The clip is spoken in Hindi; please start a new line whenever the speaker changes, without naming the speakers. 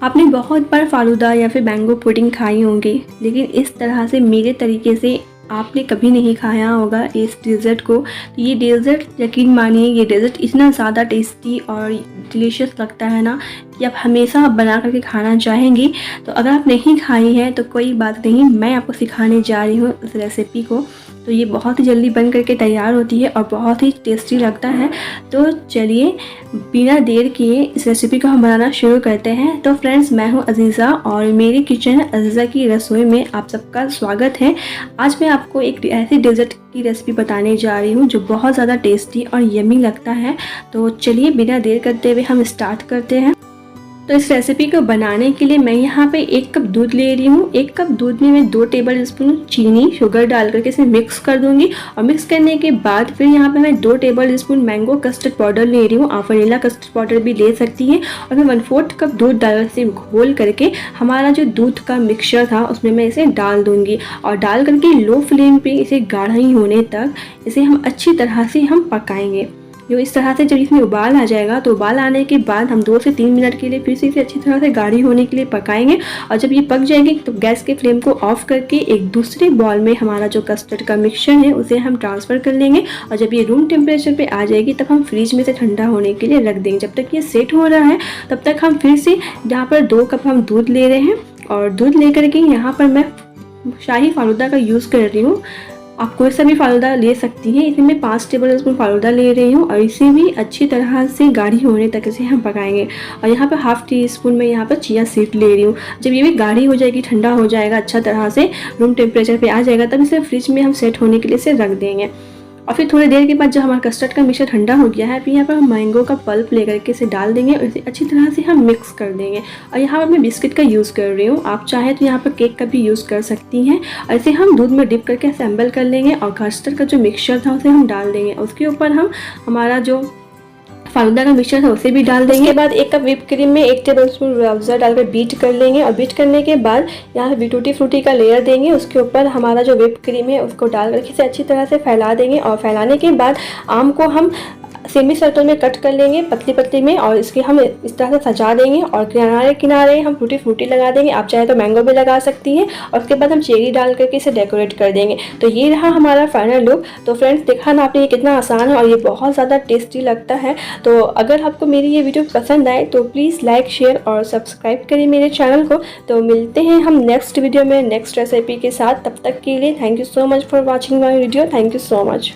आपने बहुत बार फालूदा या फिर मैंगो पुडिंग खाई होंगी, लेकिन इस तरह से मेरे तरीके से आपने कभी नहीं खाया होगा इस डेज़र्ट को। तो ये डेज़र्ट यकीन मानिए, ये डेज़र्ट इतना ज़्यादा टेस्टी और डिलीशियस लगता है ना कि आप हमेशा बना करके खाना चाहेंगी। तो अगर आप नहीं खाई हैं तो कोई बात नहीं, मैं आपको सिखाने जा रही हूँ इस रेसिपी को। तो ये बहुत ही जल्दी बन करके तैयार होती है और बहुत ही टेस्टी लगता है। तो चलिए बिना देर किए इस रेसिपी को हम बनाना शुरू करते हैं। तो फ्रेंड्स, मैं हूं अजीज़ा और मेरी किचन अजीज़ा की रसोई में आप सबका स्वागत है। आज मैं आपको एक ऐसी डेज़र्ट की रेसिपी बताने जा रही हूं जो बहुत ज़्यादा टेस्टी और यम्मी लगता है। तो चलिए बिना देर करते हुए हम स्टार्ट करते हैं। तो इस रेसिपी को बनाने के लिए मैं यहाँ पे 1 कप दूध ले रही हूँ। 1 कप दूध में मैं 2 टेबल स्पून चीनी शुगर डाल करके इसे मिक्स कर दूंगी। और मिक्स करने के बाद फिर यहाँ पे मैं 2 table spoon mango custard powder ले रही हूँ। आप वनीला कस्टर्ड पाउडर भी ले सकती हैं। और मैं 1/4 कप दूध डाल से घोल करके हमारा जो दूध का मिक्सचर था उसमें मैं इसे डाल दूँगी। और डाल करके लो फ्लेम पर इसे गाढ़ा ही होने तक इसे हम अच्छी तरह से हम पकाएंगे। जो इस तरह से जब इसमें उबाल आ जाएगा तो उबाल आने के बाद हम 2 से 3 मिनट के लिए फिर से इसे अच्छी तरह से गाढ़ी होने के लिए पकाएंगे। और जब ये पक जाएगी तो गैस के फ्लेम को ऑफ करके एक दूसरे बॉल में हमारा जो कस्टर्ड का मिक्सचर है उसे हम ट्रांसफ़र कर लेंगे। और जब ये रूम टेम्परेचर पे आ जाएगी तब हम फ्रिज में से ठंडा होने के लिए रख देंगे। जब तक ये सेट हो रहा है तब तक हम फिर से यहाँ पर 2 कप हम दूध ले रहे हैं। और दूध ले करके यहाँ पर मैं शाही फालूदा का यूज़ कर रही हूँ। आप कोई सा भी फालूदा ले सकती हैं। इसमें मैं 5 टेबल स्पून फालूदा ले रही हूँ और इसे भी अच्छी तरह से गाढ़ी होने तक इसे हम पकाएंगे। और यहाँ पर ½ टी स्पून मैं यहाँ पर चिया सीड ले रही हूँ। जब ये भी गाढ़ी हो जाएगी, ठंडा हो जाएगा, अच्छा तरह से रूम टेम्परेचर पे आ जाएगा, तब इसे फ्रिज में हम सेट होने के लिए इसे रख देंगे। और फिर थोड़ी देर के बाद जब हमारा कस्टर्ड का मिक्सचर ठंडा हो गया है, फिर यहाँ पर हम मैंगो का पल्प लेकर के इसे डाल देंगे और इसे अच्छी तरह से हम मिक्स कर देंगे। और यहाँ पर मैं बिस्किट का यूज़ कर रही हूँ, आप चाहें तो यहाँ पर केक का भी यूज़ कर सकती हैं। और इसे हम दूध में डिप करके असेंबल कर लेंगे और कस्टर्ड का जो मिक्सचर था उसे हम डाल देंगे। उसके ऊपर हम हमारा जो फालूदा का मिक्सचर है उसे भी डाल देंगे। उसके बाद 1 कप व्हिप क्रीम में 1 टेबल स्पून रूह अफ़ज़ा डालकर बीट कर लेंगे। और बीट करने के बाद यहाँ पे टूटी फ्रूटी का लेयर देंगे। उसके ऊपर हमारा जो व्हिप क्रीम है उसको डाल करके इसे अच्छी तरह से फैला देंगे। और फैलाने के बाद आम को हम सेमी सर्कल में कट कर लेंगे, पतली पतली में, और इसके हम इस तरह से सजा देंगे। और किनारे किनारे हम टूटी फ्रूटी लगा देंगे, आप चाहे तो मैंगो भी लगा सकती हैं। और उसके बाद हम चेरी डाल करके इसे डेकोरेट कर देंगे। तो ये रहा हमारा फाइनल लुक। तो फ्रेंड्स, देखा ना आपने, ये कितना आसान है और ये बहुत ज़्यादा टेस्टी लगता है। तो अगर आपको मेरी ये वीडियो पसंद आए तो प्लीज़ लाइक, शेयर और सब्सक्राइब करिए मेरे चैनल को। तो मिलते हैं हम नेक्स्ट वीडियो में नेक्स्ट रेसिपी के साथ। तब तक के लिए thank you so much for watching my video. Thank you so much.